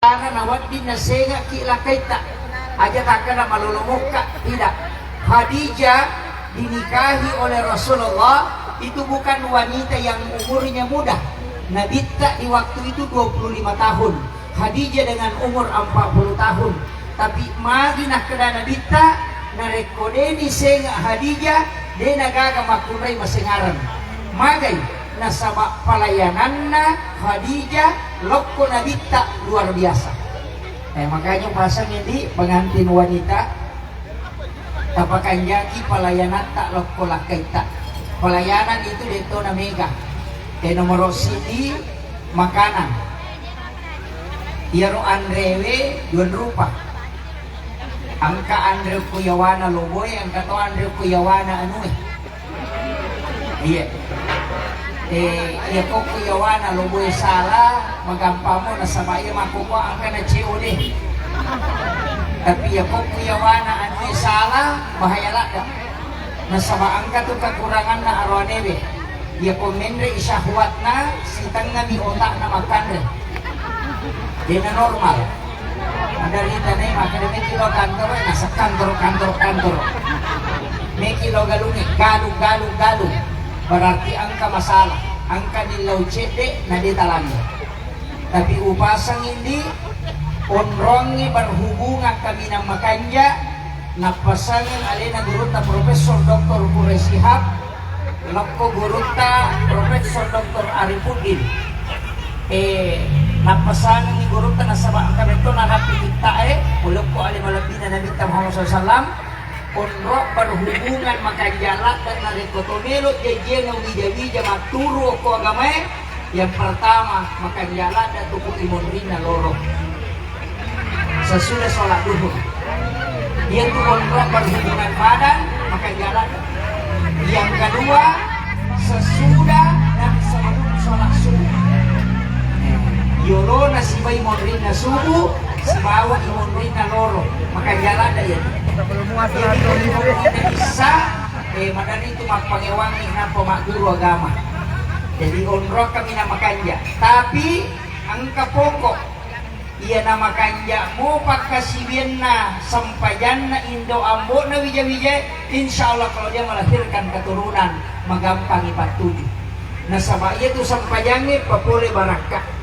Karena nawat din na senga kilakaita aja takkan malulumok ka, tidak. Khadijah dinikahi oleh Rasulullah itu bukan wanita yang umurnya muda. Nabita di waktu itu 25 tahun, Khadijah dengan umur 40 tahun. Tapi magi nak kena Nabita narekodeni senga Khadijah dia nagaga makunay masingaran magay nasaba pelayananna Khadijah lokko Nabita luar biasa. Makanya pasang ini pengantin wanita tapakan jaki pelayanan tak lokko lakaita. Pelayanan itu dito na mega. Nomor sidi makanan. Iaro andrewe duan rupa. Angka Andre Kuyawana Loboy, angka to Andre Kuyawana ano iya ko Kuyawana Loboy salah magampa mo na sabaya makuko angka na COD. Tapi ko Kuyawana ano salah bahayala ka nasaba angka to kekurangan na aronebe ko mendre isyahwat na sitang nga mi otak na makan di na normal. Dari tanay makanya may kilo kantor nasa kantor may kilo galung berarti angka masalah angka nilaw cede na ditalangnya. Tapi upasang hindi onrongi berhubungan kami ng makanya napasangan alina guruta Profesor Dr. Kuresihab lakko guruta Profesor Dr. Arifudin napasangan ni guru na sa mga kabito na napikita ulog ko alimalabdi na Nabi Muhammad SAW unro berhubungan makajalat dan narikotomelo jejeng ng wija-wija maturo ko agamay. Yang pertama makajalat dan tuku imun rin na loro sesudah sholat duhur dia tuh unro berhubungan badan makajalat. Yang kedua sesudah dan sebelum sholat subuh yolo na si bay monrin na subu, si bawa imonrin na loro, maka jalan na yan. Jadi isa, madani itu magpangewangi na pemaguru agama. Jadi onro kami na makanja. Tapi ang kapoko, iya na makanja mo pagkasibian na sampayan na indo ambo na wija-wija, insya Allah kalau dia melahirkan keturunan magampang ipatuju. Nasabaya itu sampayannya papole barakah.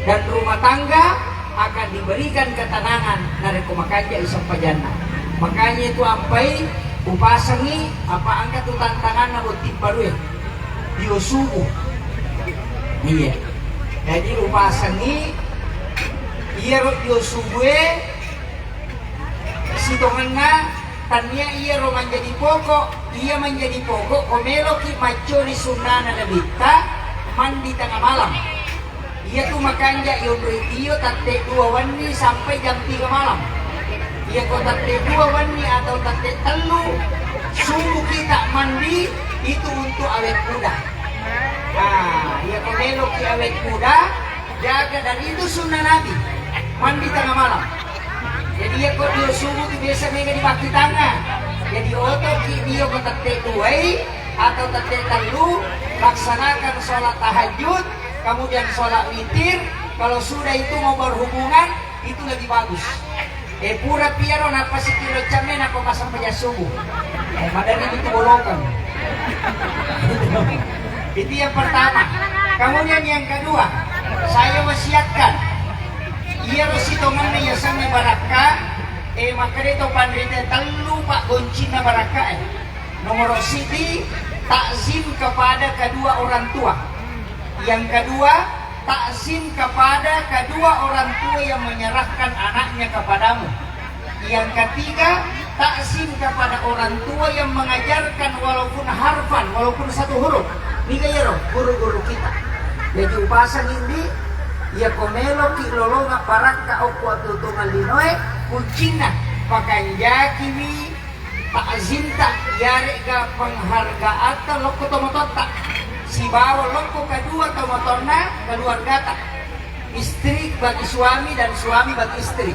Dan rumah tangga akan diberikan ketenangan dari kumakanya isang pajana. Makanya itu ampai upasangi apa angkat tu tantangan na butik baru diosubu. Iya. Jadi upasangi iya diosubu si tonganna tanya iya ro menjadi pokok, iya menjadi pokok komelo ki maco di sunana nabita mandi tengah malam. Ia tuh makanya iyo tate 2 wani sampai jam 3 malam. Ia kok tate 2 wani atau tate telu subuh kita mandi itu untuk awet muda. Nah, ia kok melok ki awet muda jaga dan itu sunnah Nabi mandi tengah malam. Jadi ia kok dia subuh biasa mega di baki tangan. Jadi otot ki dia kok tate 2 atau tate telu laksanakan sholat tahajud. Kemudian sholat witir, kalau sudah itu mau berhubungan, itu lebih bagus. Pura piaro napa si kilo camen aku pasang pejas subuh. Madani itu bolongan. Itu yang pertama. Kemudian yang kedua, saya wasiatkan. Iya rositongan na yasang ni baraka, maka dito pandrita telu pak goncin na baraka. Nomor siti, takzim kepada kedua orang tua. Yang kedua, takzim kepada kedua orang tua yang menyerahkan anaknya kepadamu. Yang ketiga, takzim kepada orang tua yang mengajarkan walaupun harfan, walaupun 1 huruf. Ini kaya guru-guru kita. Jadi upasan ini, ya komelo ki lolonga paraka oku atutungan linoe, kuncina pakanjaki mi takzim tak yare ga penghargaan ta loko tomotota. Si bawa loko kedua tomotorna keluarga tak istri bagi suami dan suami bagi istri.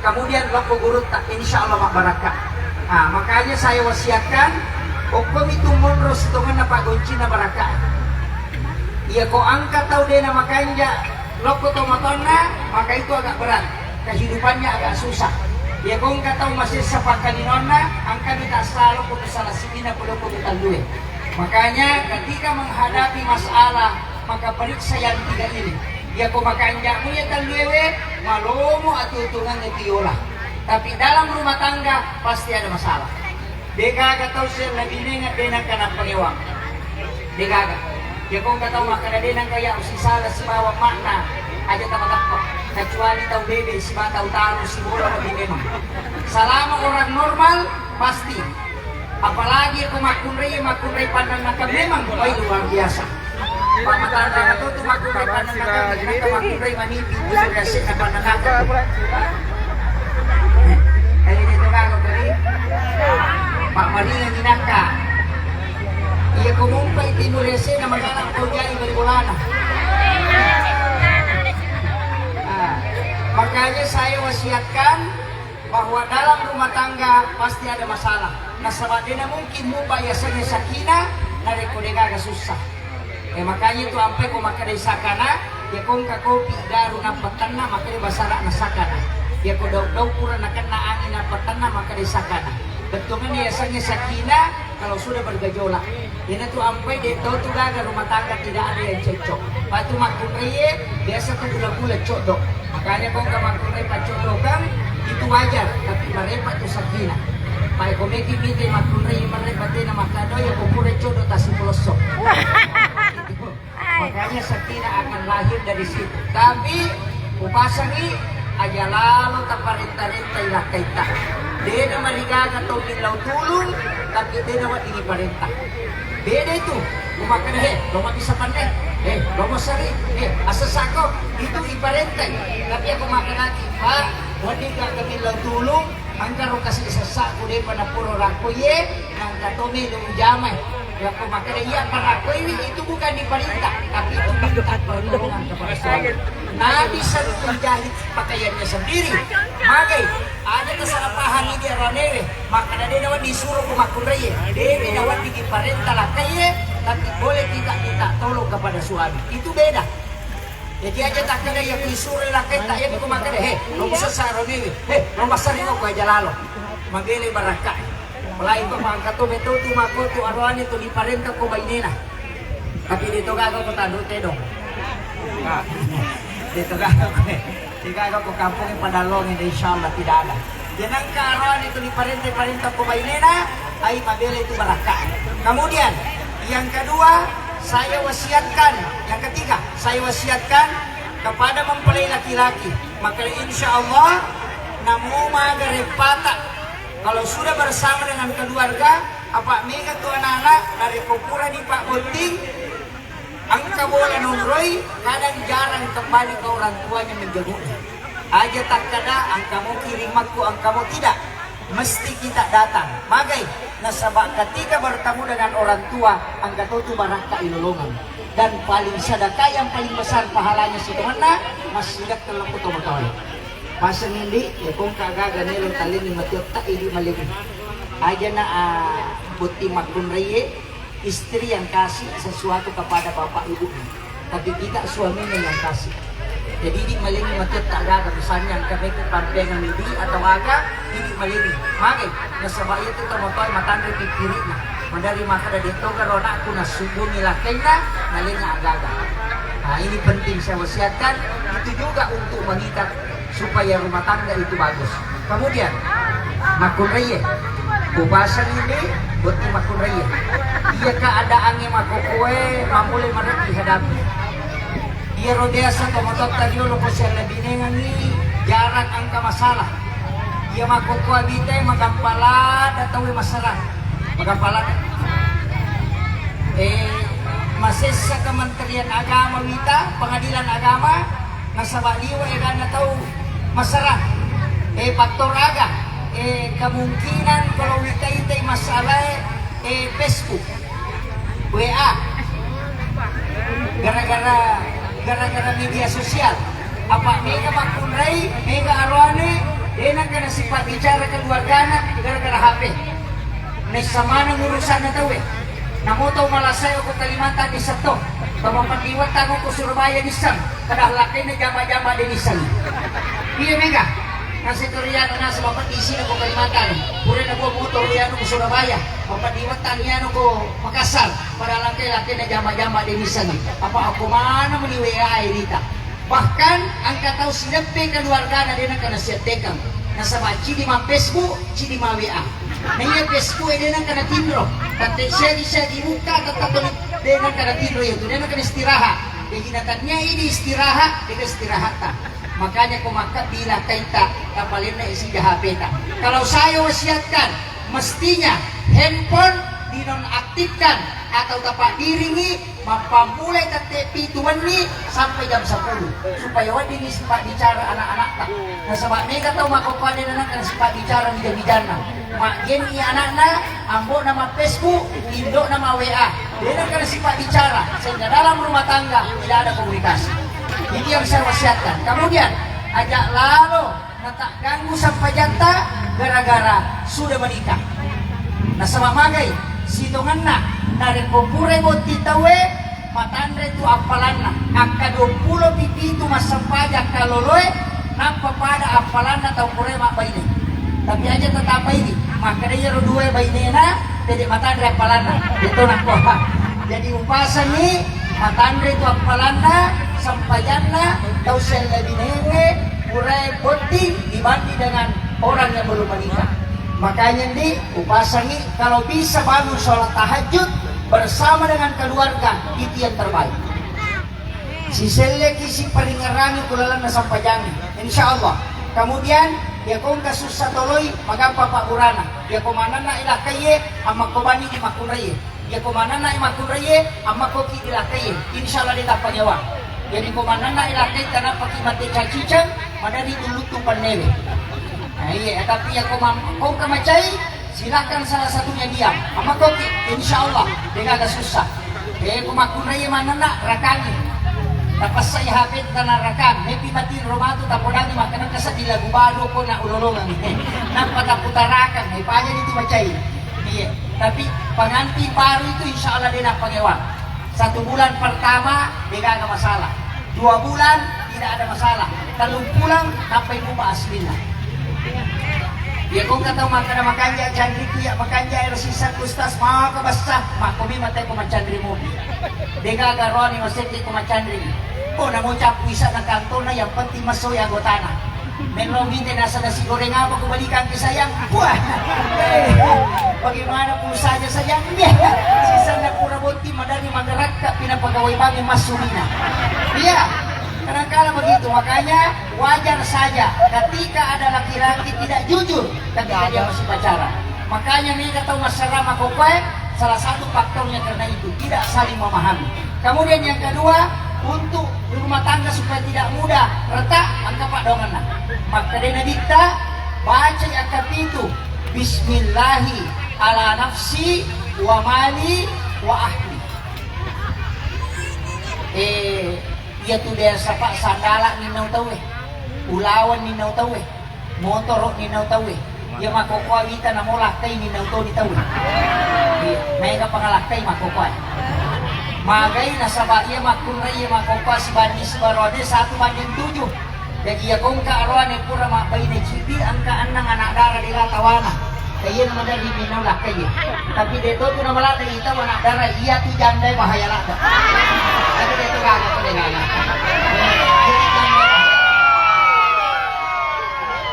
Kemudian loko guru tak insya Allah mak barakah. Nah, makanya saya wasiatkan hukum itu munros itu mana pak kunci na barakah. Iya kau angkat tahu dia nama kanja loko tomotona, maka itu agak berat, kehidupannya agak susah. Ya kung kataw masih sa pagkaninona, ang kami tak selalu kung salah sikina po kung italue. Makanya ketika menghadapi masalah, maka periksa yang tiga ini. Ya kung makanya mo ya taluewe, malomo at utungan ng tiola. Tapi dalam rumah tangga pasti ada masalah. Deka kataw siya nabiningat din ang kanang pangiwang. Deka. Ya kung kataw makadadinan kaya usisala si bawang makna, aja tamatakpa. Kecuali tahu bebe, si bata utaro, si bola lebih memang. Selama orang normal, pasti. Apalagi aku makunrei pandang nakam memang luar biasa. Pak matanda na to, makunrei pandang nakam, makunrei manipi, bisa kasih na pandang nakam. Kali dito ka ako kali. Pak Maringan ginaka. Iya kumumpay tinulese na magalang ko dyan ibalibulana. Makanya saya wasiatkan bahwa dalam rumah tangga pasti ada masalah. Nah sabadena mungkin mo bayasanya sakina na rekodega susah. Makanya itu ampe ko makadai sakana, ya kung ka kopi garu na patanna makadai basara na sakana. Ya ko daw kurang na kena angin na patanna makadai sakana. Betulnya biasanya sakina kalau sudah bergejolak. Ini tuh ampe dito tuh gaga rumah tangga tidak ada yang cocok. Patu makunreye biasa tuh gula-gula codok. Makanya kung kamakunay pacodokan itu wajar, tapi mereka itu sakina. Pai komeki binte makunay mereka na makado ya kupure codo tasi pelosok. Makanya sakina akan lahir dari situ. Tapi upasangi aja lalu taparenta-renta ilah kaita. Dia na marigaga to bilaw tulong, tapi dia na wadingi parenta. Beda itu, umakan lo bisa pandai. Lo mau sari, asasako, itu iparente. Tapi ako makan lagi, Pak, wadi ka kami lang tulong, ang karo kasi isasako din pa na puro rako nang katomi nung jamay. Kaya ako makan iya parako ini, itu bukan diparenta, tapi itu minta pertolongan kepada suami. Nabi selalu menjahit pakaiannya sendiri. Magay, ada kesalahan ni Ranewe, maka na din naman disuruh kumakulay. Dia nawan di parenta lah kaye. Tapi boleh tidak tolong kepada suami. Itu beda. Jadi aja tak kena yang disuruh lakai tak yang kumakan lo bisa saroni lo masari ko aja lalo. Magili baraka. Mulai ko mangka to beto tu mako tu arwani tu di parenta ko bainena. Tapi dito gago ko tando tedong. Dito gago ko. Dito ko kampung Padalong insyaallah tidak ada. Yan ang kaarwani tu di parenta ko bainena ay mabili itu baraka. Kemudian yang kedua, saya wasiatkan. Yang ketiga, saya wasiatkan kepada mempelai laki-laki. Maka insya Allah, namu magarepata. Kalau sudah bersama dengan keluarga, apa mega tu anak-anak dari pukura di Pak Bunting, angka bola nunroy, kadang jarang kembali ke orang tuanya menjenguknya. Aja tak kada, angka mau kirim aku, angka mau tidak. Mesti kita datang. Magai, nasabak ketika bertemu dengan orang tua, angka itu baraka ilolongan. Dan paling sedekah yang paling besar pahalanya si mana, masih ingat kalau aku tahu. Pasang hindi, ya kung kagaga nilong talin ni Mateo tak ini maligin. Aja na buti makunreye, istri yang kasih sesuatu kepada bapak ibu. Tapi tidak suaminya yang kasih. Jadi di malingi matut talaga misalnya ang kami kung pandengan hindi atau aga hindi malingi. Magay, nasa bayo ito tamotoy matandri pikiri na. Mandari makada dito karona ako nasubo nila kay na nalinga agaga. Nah ini penting saya wasiatkan, itu juga untuk mengikat supaya rumah tangga itu bagus. Kemudian makunreye, kubasan ini buat makunreye. Iya keadaannya makukue mamuli mereka dihadapi. Ia rodeasa tomotot tadi lo posya lebinengan ni jarak angka masalah. Ia makukua bite magampala datawi masalah. Magampala. Masih sa Kementerian Agama kita, Pengadilan Agama, nasa baliwa na tahu masalah. Faktor aga. Kemungkinan kalau kita masalah Facebook, WA. Gara-gara media sosial, apa mega makunrai, mega arwane, enak kena sifat bicara keluargana gara-gara HP. Nesa mana urusan na tahu Namo tahu malasay ako Kalimantan di Sato, Tawapan liwat tango ko Surabaya di Sang. kadah laki na jama-jama din isang. Iya mega. Kasi Koreano na sa mapatisi na ko Kalimantan. Pura na ko motor yan ko Surabaya. Mapadiwatan yan ko Makassar. Para laki-laki na jama-jama din isang. Apa ako mana maniwaya ay dita. Bahkan ang kataw sinabi keluarga na din ang kanasyatekang. Nasa mga chidi mga Facebook, chidi mga WA. Naya Facebook ay din ang kanatindro. Tante siya dibuka tatatulit din ang kanatindro yun. Doon ang kanistiraha. Kaya ginatan niya ini istiraha, dia istirahata. Makanya kumaka bila kaita kapalin na isi jahapeta. Kalau saya wasiatkan, mestinya handphone dinonaktifkan atau tapak diringi mampamulai tate pituan ni sampai jam 10 supaya wadi ni sempat bicara anak-anak tak. Nah sebab mereka tahu makokuan anak kan sempat bicara bijana. Mak game i anak-anak ambo nama Facebook, indok nama WA. Dia kan sempat bicara sehingga dalam rumah tangga tidak ada komunikasi. Ini yang saya wasiatkan. Kemudian ajak lalu tak ganggu sampai janta gara-gara sudah menikah. Nah sama magai sitongan na dari kopure boti tawe matandre tu apalanna angka 20 pipi itu masa pajak kaloloe nampak pada apalanna tau pure mak baini. Tapi aja tetap ini maka dia dua baini na jadi matandre apalanna itu nak koha. Jadi upasan ni matandre tu apalanna sampayanna tau sel lebih nenge pure boti dibanding dengan orang yang belum menikah. Makanya nih upasangi kalau bisa bangun sholat tahajud bersama dengan keluarga itu yang terbaik. Si seleki si paling ngerangi kulalan na sampajani. Insya Allah. Kemudian ya kong kasus satoloi magampa pak urana. Ya komana na ilah kaye amma kobani di makuraye. Ya komana na makuraye amma koki ilah kaye. Insya Allah dia panyawa. Jadi komana na ilah kaye tanah pakai mati cacicang madari dulu tupan neve. Nah, iya, tapi ya kau kemacai silakan salah satunya diam. Ama kau insya Allah dia agak susah. Kau makunai mana nak rakani. Tapos saya hapit tanah rakam. Mepi mati rumah tu tak podang makanan kasat di lagu baru ko na ulolongan. Nampak tak putarakan. May panya itu macai. Iya. Tapi pengantin baru itu insya Allah dia nak pangewan. 1 bulan pertama dia agak masalah. 2 bulan tidak ada masalah. Kalau pulang sampai rumah aslinya. Ya kung kataw makana makanja chandri kuya makanja air sisa kustas mga kabasta makomi matay ko machandri mo. Dega garoni maseti ko machandri. O namo chapuisa ng kanto na yang penting masoy agotana. Menlo hindi nasa na siguro nga magkubalikan kay sayang. Buah. Bagaimana po saja sayang? Sisa na pura bonti madani magarat ka pinapagaway bami masulina. Iya. Kadang-kadang begitu, makanya wajar saja ketika ada laki-laki tidak jujur ketika dia masih pacaran. Makanya nih kata masalah makopai salah satu faktornya karena itu tidak saling memahami. Kemudian yang kedua, untuk rumah tangga supaya tidak mudah retak, maka pak dongan. Maka dia dikta baca ayat itu Bismillahi ala nafsi wa mali wa ahli. Iya tuh dia sapa sandala ninaw tawe, ulawan ninaw tawe, motor ninaw tawe. Iya makokawita na mo laktay ninaw to ni tawe. May ka pangalaktay makokway. Magay na sa iya makunray iya makokwa si Banis Barode 1/7. Jadi iya kong kaarawan ay pura mabay na chibi ang kaan ng anak dara nila tawana. Kaya naman dahil minaw laktay. Tapi dito to na malata ita anak dara iya tu janday mahayala. Tapi dito gaga ko gaga.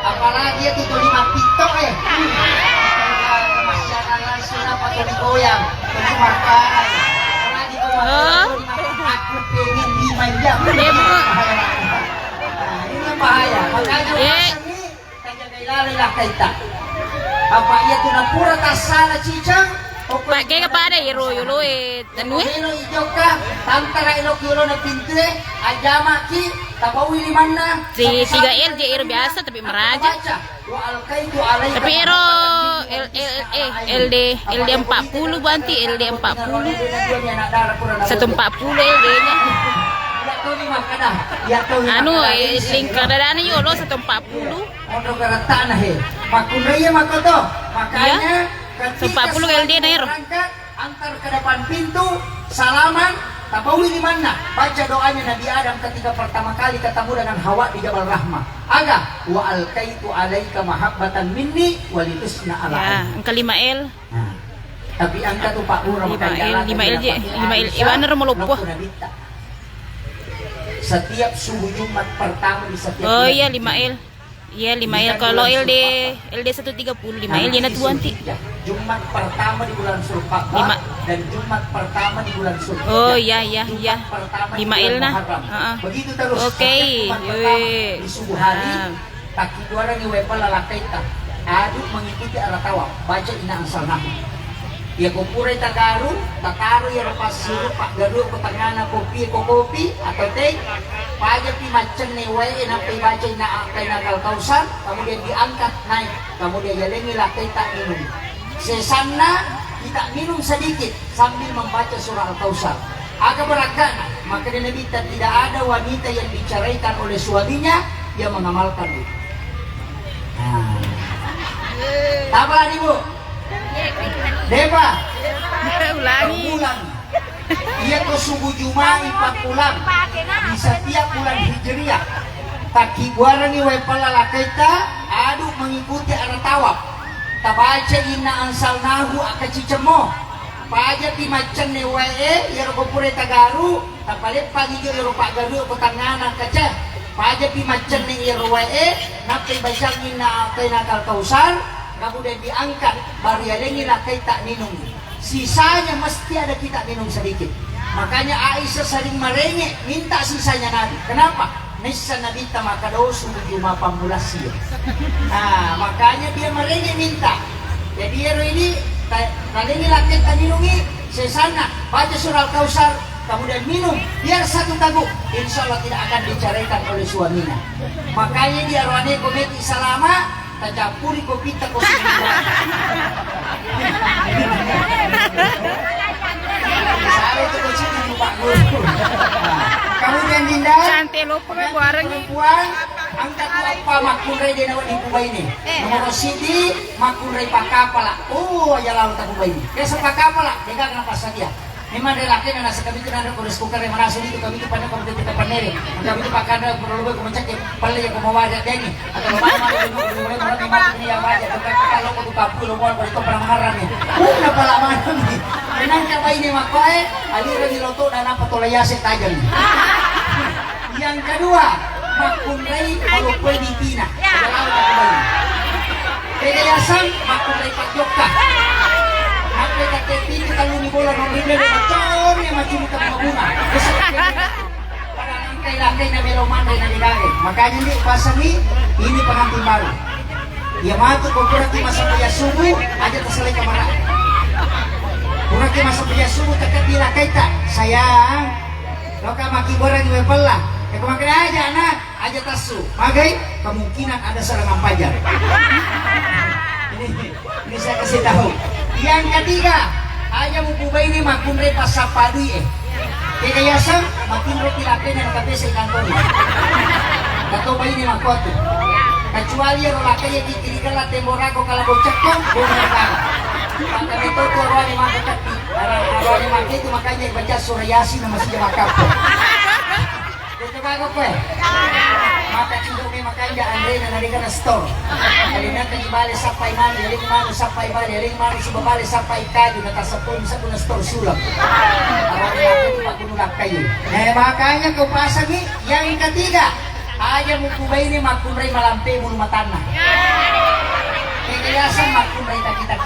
Apalagi itu 5 pitok Kemasyanan langsung apa tuh digoyang. Itu makan. Apalagi kau makan aku pengen 5 jam. Nah, ini yang bahaya. Makanya orang ini kanya kailangan kita. Apa ia tu napura tasala cicang? Pakai kepada iro yulo tanui. Ilo ijoka tantara ilo kilo na pintre ajama ki tabawi limanna. Si 3L dia iro biasa tapi meraja. Tapi iro LD 40 banti LD 40. 140 LD-nya. Anu link kadadana yulo 140. Untuk karatana he. Makunaya makoto. Makanya 40 LD na iro. Antar ke depan pintu, salaman, Tabawi di mana? Baca doanya Nabi Adam ketika pertama kali ketemu dengan Hawa di Jabal Rahmah. Aga wa alqaitu alaika mahabbatan minni walitusna ala. Ya, ang kalimael. Nah, tapi angka tuh Pak Ura Limael Iwaner melupuh. Setiap subuh Jumat pertama di setiap Oh bulan. iya Limael. Iya Limael kalau LD 130 Limael yana tuanti. Jumat pertama di bulan Zulqa'dah dan Jumat pertama di bulan Zulhijjah. Oh iya. Limael nah. Begitu terus. Oke. Di subuh hari taki orang ni wepal lalakaita. Aduk mengikuti arah tawaf. Baca ina ansalnahu. Ya kupurai tagaru, tataru ya lepas siru pak garu ke tengana kopi atau teh. Pajak di macam ni wae napai baca ina kal kausan, kemudian diangkat naik, kemudian jalangilah kita minum. Sesana kita minum sedikit sambil membaca surah Al-Kausar. Agak beragana, maka di Nabi tidak ada wanita yang diceraikan oleh suaminya yang mengamalkan itu. Nah, tabalan ibu. Deba, bulan. Ia ke subuh Jumat 4 bulan di setiap bulan Hijriah. Taki guarani wepala lakaita adu mengikuti arah tawaf. Tabaca inna ansalnahu akacicemo. Paja ti macam ne wae ya gopure tagaru tapalit pagi jo ro pagaru ko tangana kaca. Paja ti macam ne ya wae napi bacang inna kaina kal kausar kemudian diangkat barialengi lakai tak minum. Sisanya mesti ada kita minum sedikit. Makanya Aisyah sering merengek minta sisanya Nabi. Kenapa? Nisa Nabi maka dosu cuma pambulasi. Nah, makanya dia merengek minta. Jadi ini kali ini lakai tak minumi sesana baca surah Al-Kausar kemudian minum biar satu tabuk, insya Allah tidak akan diceraikan oleh suaminya. Makanya dia arwane kometi salama tajapuri kopi tak kopi. Kemudian Dinda Cantik lupa bareng perempuan angkat apa makunrai dia nawat di kuba ini. Nomor Siti makunrai pakapala. Oh ya lalu tak kuba ini. Besok pakapala dia kenapa saja. Memang relaki dan nasa kami kena kurus kukar yang mana itu kami itu pada kami tidak pandai. Kami itu pakai ada perlu kemencak paling yang mau wajah deni atau mana mulai orang yang wajah kalau kau kapu lo mau itu perang haramnya. Kenapa lama ini? Menang coba ini makai aliran di loto dan apa tolayase tajam. Yang kedua makunrai kalau kue di Tina. Kegiatan makunrai Pak Jokka. Apa kata ini kalau ni bola nomor dia macam yang macam kita menguna. Pada angkai na meloman dan nilai. Makanya ni pasal ni ini pengantin baru. Dia matu kurang di masa pria subuh aja terselai kamera. Kurang di masa pria subuh tekat bila kaita sayang. Loka maki goreng wepelah. Kemarin aja anak aja tasu. Magai kemungkinan ada serangan pajar. Ini saya kasih tahu. Yang ketiga, aja mukuba ini makunre pasapadui Kekayasan makin roti lapen yang kabesa ikantori. Kato ba ini makoto. Kecuali rolake yang dikirikan la temborako kalau bocekong bukan. Maka itu tuh orang yang makan orang yang makan itu makanya baca surah Yasin nama si makap. Itu bago ko maka itu makanya Andre na narikan na store. Kali na bali sampai mali, yaling mali sampai bali, yaling mali subabali sampai kado na tasapon sa kuna store sulam. Awak itu pagunulak kayo. Nah makanya kau pasang ni yang ketiga, aja mo kubay ni makunray malampe mo matana. Kekayasan makunray kita.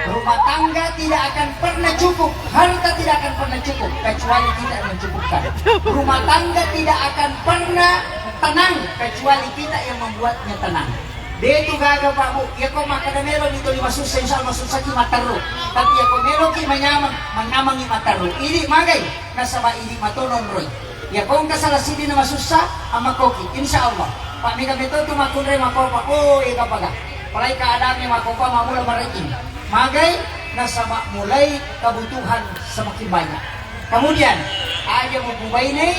Rumah tangga tidak akan pernah cukup, harta tidak akan pernah cukup kecuali tidak mencukupkan. Rumah tangga tidak akan pernah tenang kecuali kita yang membuatnya tenang. Dia itu gagal Pak Bu, ya kok makan melo dito lima susah insya Allah susah ki mataru. Tapi ya kok melo ki menyamang ki mataru. Ini magai nasaba ini matonon roy. Ya kok salah sini nama susah ama koki insya Allah. Pak Mega betul tu makunre makopa. Oh iya kapaga. Mulai keadaannya makopa mamula marakin. Magai nasaba mulai kebutuhan semakin banyak. Kemudian aja mau bubai ini,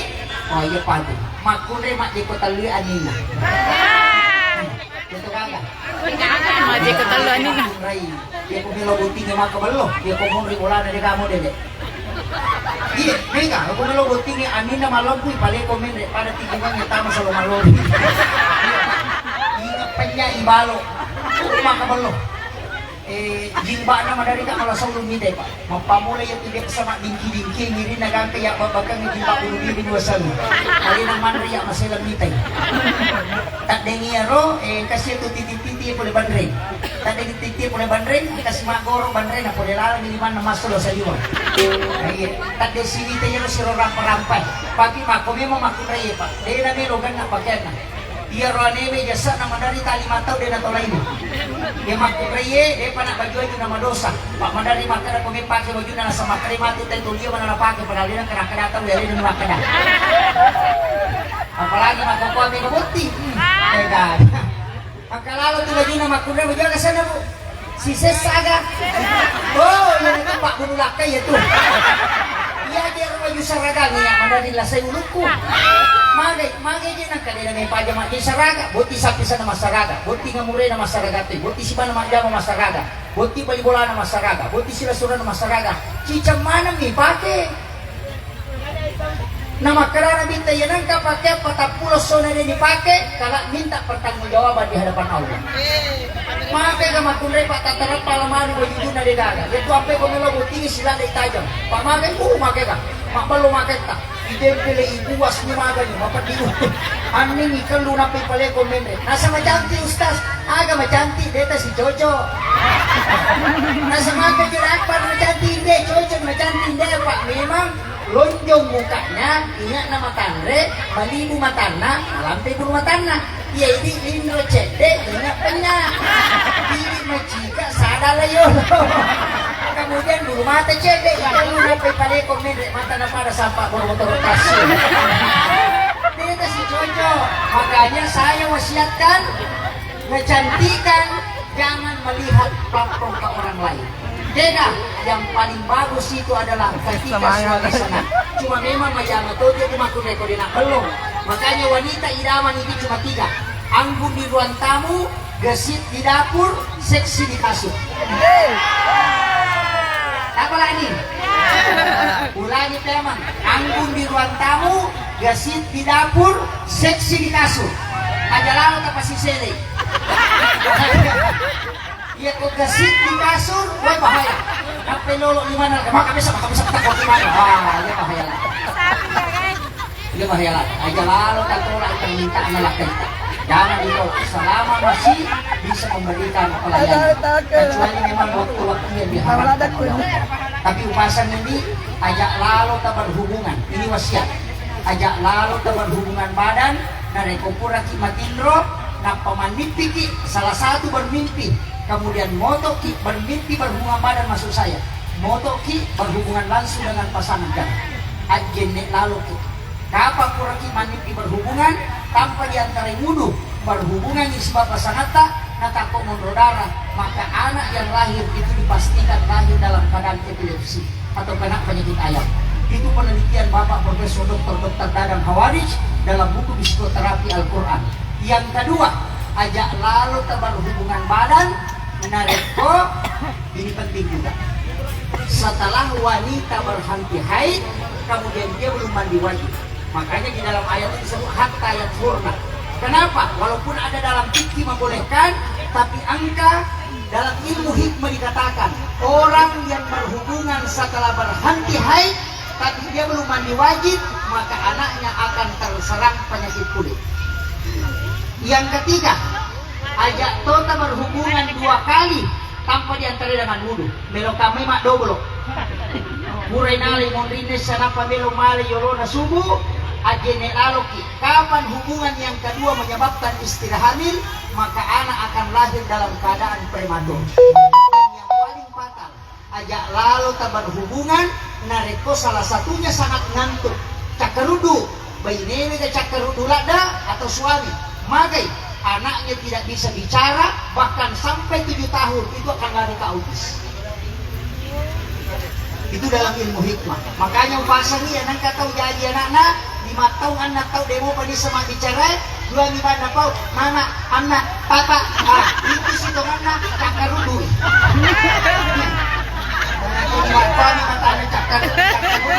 oh iya padu. Makunre mak di kota lui anina. Itu kagak. Maji ko talo ani na. Ray, dia ko milo buti nga makabalo. Dia ko mo rin wala na di kamo dede. Iya, mega. Ako milo buti nga anin na malompoy pala ko min para tingnan nga tama sa lumalori. Ingat pa niya ibalo. Makabalo. Jimba na madari ka malasang lumide pa. Magpamulay yung tibik sa dingki-dingki, ngirin nagangkaya babagkang yung jimba ulubibin wasan. Kali ng manriya masilang mitay. Tadengiyaro, kasi ito tititi po ni Bandring. Tadengititi po ni Bandring, kasi magoro Bandring na po nilalang niliman na masulo sa iyo. Tadesinita yun si Rorampa-Rampay. Pagi makumi mo makunay pa. Dahil na nilogan na pagyan na. Iyaro aneme jasa na madari tali mataw din na tolay mo. Yang makukraye, pa na bajuan yun na madosa. Pak madari makara kung ipake mo yun na nasa makarimati tayo tuliyo man na napake. Panali ng karakanataw, yari na makana. Apalagi magkakuha may kabuti. Teka. Pagkalalo tulad yun na makunay mo yun, kasana mo? Si Sesaga. Oh, yan ito pak bunulakay ito. Iya dia rumah Yusaraga niya manadila sa ulok ko. Magay din ang kanila may pajama di Saraga. Buti sa pisa na Masaraga. Buti nga mure na Masaraga to. Buti si Manang Mandama Masaraga. Buti Balibola na Masaraga. Buti sila Sura na Masaraga. Cicam mana mi pake? Na makarana minta yan ang kapake patapulos so na din ipake kala minta pertanggungjawaban di hadapan Allah. Maka ka matunay patatarap palamani mo yun na didaga. Ito ape ko nila buti sila na itajam. Pamakai make ka. Makbalo make ta. Idempele ibuwas ni maga niyo mapadiyo. Aning ikalu na pipale ko mendre. Nasa majanti ustaz. Aga majanti deta si Jojo. Nasa maga jirat pa majanti hindi. Jojo majanti hindi pak. Memang lonjong mukanya, ingat nama tanre, malibu matana, lampe bulu matana. Ya ini lindro cede, ingat penya. Diri macika sadala yo. Kemudian bulu mata cede, kalau nape pale komen mata na pada sampah motor rotasi. Dia si Jojo, makanya saya wasiatkan, ngecantikan, jangan melihat platform ke orang lain. Tidak, yang paling bagus itu adalah ketika suami senang. Cuma memang majama tuh dia cuma kuda-kuda belum. Makanya wanita idaman ini cuma 3. Anggun di ruang tamu, gesit di dapur, seksi di kasur. Apa lagi? Ulangi teman. Anggun di ruang tamu, gesit di dapur, seksi di kasur. Aja lalu tak pasti sele. Iya kok gesit di kasur, wah bahaya. Apa lolo di mana? Maka bisa takut di mana? Wah, iya bahaya lah. Iya bahaya lah. Aja lalu tak tolak ikan minta nolak kita. Jangan itu selama masih bisa memberikan pelayanan. Kecuali memang waktu-waktu yang diharapkan oleh Allah. Tapi upasan ini ajak lalu tak berhubungan. Ini wasiat. Ajak lalu tak berhubungan badan. Narekopura kimatindro. Nak pemandimpi ki salah satu bermimpi. Kemudian motoki bermimpi berhubungan badan maksud saya. Motoki berhubungan langsung dengan pasangan kan. Ajene lalu ki. Kapan kuraki mimpi berhubungan tanpa diantara mudu berhubungan di sebab pasangan tak natakut darah, maka anak yang lahir itu dipastikan lahir dalam keadaan epilepsi atau kena penyakit ayam. Itu penelitian Bapak Profesor Dr. Dadang Hawarij dalam buku Psikoterapi Al-Quran. Yang kedua, ajak lalu berhubungan badan. Menarik kok, ini penting juga. Setelah wanita berhenti haid, kemudian dia belum mandi wajib. Makanya di dalam ayat itu disebut hatta yatahurna. Kenapa? Walaupun ada dalam fikih membolehkan, tapi angka dalam ilmu hikmah dikatakan orang yang berhubungan setelah berhenti haid, tapi dia belum mandi wajib, maka anaknya akan terserang penyakit kulit. Yang ketiga, ajak tota berhubungan 2 kali tanpa diantara dengan wudu. Melo kami mak doblo. Murai nali mondrines sana pamelo mali yorona subuh. Ajene aloki. Kapan hubungan yang kedua menyebabkan istirahat hamil, maka anak akan lahir dalam keadaan prematur. Dan yang paling fatal, ajak lalu tak berhubungan, nareko salah satunya sangat ngantuk. Cakarudu, bayi nenek ke cakarudu lada atau suami. Magai, anaknya tidak bisa bicara, bahkan sampai 7 tahun itu akan lari ke autis. Itu dalam ilmu hikmah. Makanya upasan ini yang tahu jadi anak-anak di matau anak tau demo pada sama bicara dua ni banda pau mama anak papa itu si tongana cakar rudu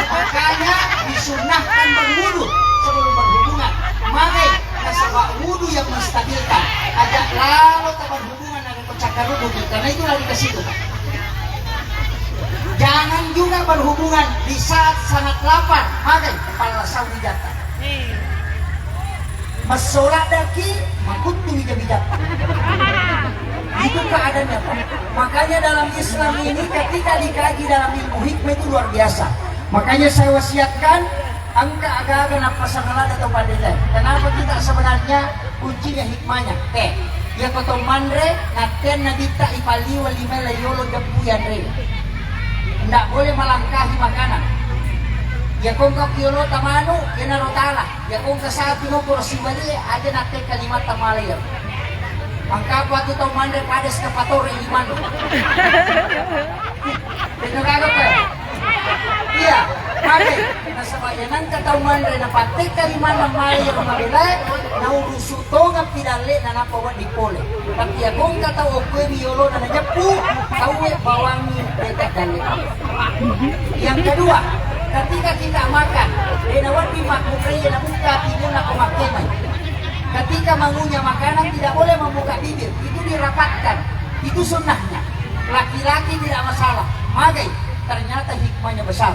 makanya disunahkan berwudu sebelum berhubungan. Maka nasabah wudu yang menstabilkan. Ajak lalu tak berhubungan dengan cakar rudu karena itu lagi ke situ. Jangan juga berhubungan di saat sangat lapar. Maka kepala sawi jatah. Masolat daki makutu bijak-bijak. Itu keadaannya Pak. Makanya dalam Islam ini ketika dikaji dalam ilmu hikmah itu luar biasa. Makanya saya wasiatkan angka agak-agak nafas sangalat atau padilai. Kenapa kita sebenarnya kuncinya hikmahnya? Ya koto mandre naten nadita ipali walima layolo depu yanre. Tidak boleh melangkahi makanan. Ya kong kapiolo tamanu ya narotala. Ya kong kasati no porosibali aja nate kalimat tamalayar. Angka waktu tau mandre pades ke patore iman. Dengar agak Pak? Iya, maka nasabayanan ka tau mandre na pate kaliman na malayar mabelay na urusuto nga pinali na napawa di pole. Tapi akong ka tau okwe miyolo na najapu kawe bawangi dekat dali. Yang kedua, ketika kita makan, denawan di makmukri na buka timun na kumakemay. Ketika mengunyah makanan tidak boleh membuka bibir, itu dirapatkan, itu sunnahnya. Laki-laki tidak masalah. Magai ternyata hikmahnya besar.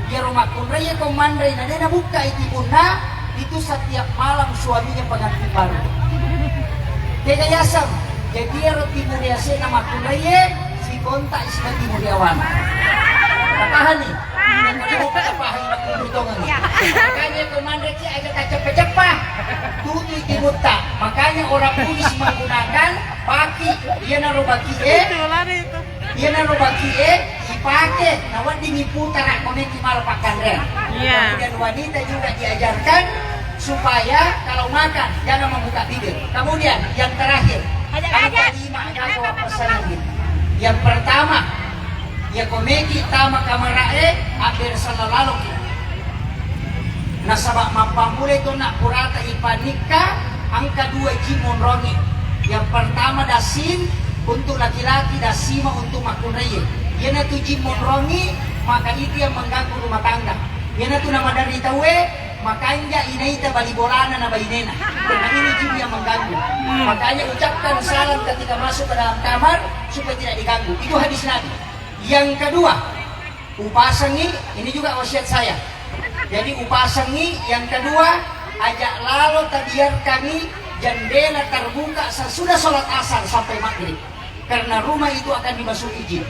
Ya rumah kunraya komandai nadena buka itu bunda, itu setiap malam suaminya pengantin baru. Tega yasam, jadi roti mulia nama kunraya si kontak isma timuliawan. Tahan nih. Makanya komandai si agak cepet-cepet. Tujuh timuta. Makanya orang Bugis menggunakan paki. Ia narobaki ia narobaki dipakai. Nawan diniputar koneki malpakan ren. Kemudian wanita juga diajarkan supaya kalau makan jangan membuka bibir. Kemudian yang terakhir, kelima ada pesanan gitu. Yang pertama, ya komeki tama kamarae akhir salalalu. Nasabak mampamule itu nak purata ipanika angka 2 jimon rongi. Yang pertama dasin untuk laki-laki, dasima untuk makunreye. Yana tu jimon rongi maka itu yang mengganggu rumah tangga. Yana tu nama dari tawe makanya inaita balibolana na bainena. Karena ini jin yang mengganggu. Makanya ucapkan salam ketika masuk ke dalam kamar supaya tidak diganggu. Itu hadis Nabi. Yang kedua, upasangi ini juga wasiat saya. Jadi upasangi yang kedua, ajak lalu tabiar kami jendela terbuka sesudah sholat asar sampai maghrib. Karena rumah itu akan dimasuki jin.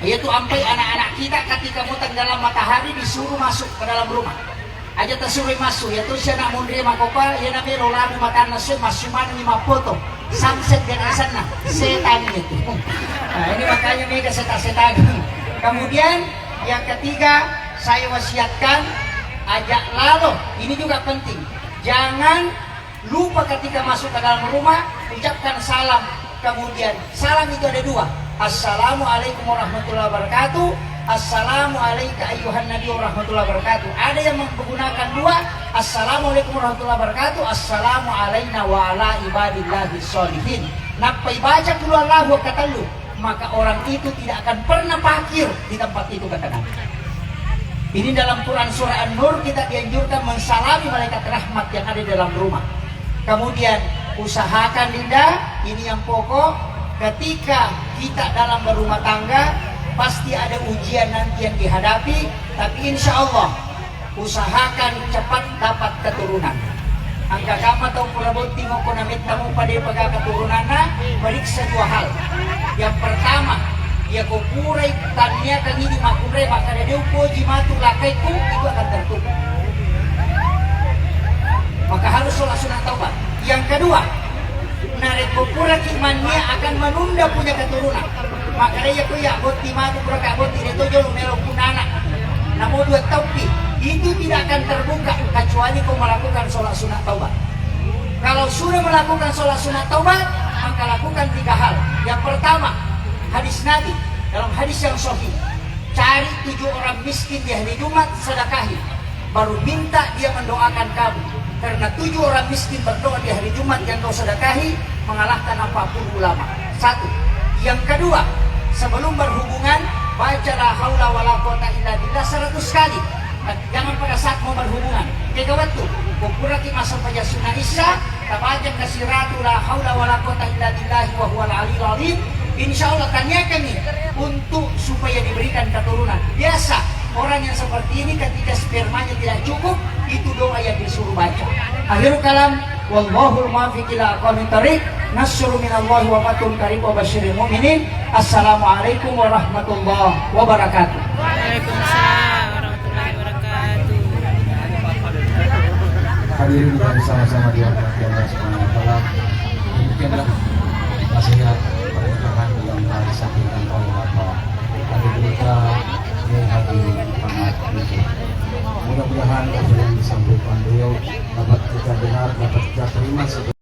Yaitu sampai anak-anak kita ketika mau tenggelam matahari disuruh masuk ke dalam rumah. Aja tersuruh masuk, yaitu saya nak mundri makopa, ya nabi lolamu makan nasi masuk mana ni mapoto. Sunset dan asana, setan itu. Nah ini makanya mega setan-setan. Kemudian yang ketiga, saya wasiatkan ajak lalu, ini juga penting. Jangan lupa ketika masuk ke dalam rumah ucapkan salam. Kemudian salam itu ada 2. Assalamualaikum warahmatullahi wabarakatuh. Assalamualaikum ayuhan nabi warahmatullahi wabarakatuh. Ada yang menggunakan 2. Assalamualaikum warahmatullahi wabarakatuh. Assalamualaikum wa ala ibadillahi sholihin. Napai baca kulullahu wa katalu, maka orang itu tidak akan pernah pakir di tempat itu kata Nabi. Ini dalam Quran surah An-Nur kita dianjurkan mensalami malaikat rahmat yang ada di dalam rumah. Kemudian usahakan Dinda, ini yang pokok, ketika kita dalam berumah tangga pasti ada ujian nanti yang dihadapi, tapi insya Allah usahakan cepat dapat keturunan. Angka kama atau puraboti ngoko namit tamu pada pega keturunanna, periksa 2 hal. Yang pertama, ya kukurai tania kami di makurai maka dia uji matu lakaiku itu akan tertutup. Maka harus sholat sunat taubat. Yang kedua, narik kupura imannya akan menunda punya keturunan. Maka dia kuya boti matu beraka boti itu jauh melo punana. Namun 2 topi itu tidak akan terbuka kecuali kau melakukan sholat sunat taubat. Kalau sudah melakukan sholat sunat taubat, maka lakukan 3 hal. Yang pertama, hadis Nabi dalam hadis yang sahih, cari 7 orang miskin di hari Jumat, sedekahi. baru minta dia mendoakan kamu. Karena 7 orang miskin berdoa di hari Jumat yang kau sedekahi mengalahkan apapun ulama. 1. Yang kedua, sebelum berhubungan baca la haula wala quwata illa billah 100 kali. Jangan pada saat mau berhubungan. Kegawat tuh, bukurati masa pada sunnah isya, tabajak kasiratu la haula wala quwata illa billahi wa huwal aliyul azim. Insyaallah tanyakan nih untuk supaya diberikan keturunan. Biasa orang yang seperti ini ketika spermanya tidak cukup, itu doa yang disuruh baca. Akhirul kalam, wallahul muwaffiq ila aqwamit thariq. Nasrun minallahi wa fathun qarib wa basyiril mu'minin. Assalamualaikum warahmatullahi wabarakatuh. Waalaikumsalam warahmatullahi wabarakatuh. Hadirin kita bersama-sama di Allah Subhanahu wa taala. Demikianlah nasihat pernikahan yang telah disampaikan oleh Bapak Adik kita Kiai Haji Muhammad Yusuf. Mudah-mudahan apa yang disampaikan beliau dapat kita dengar, dapat kita terima.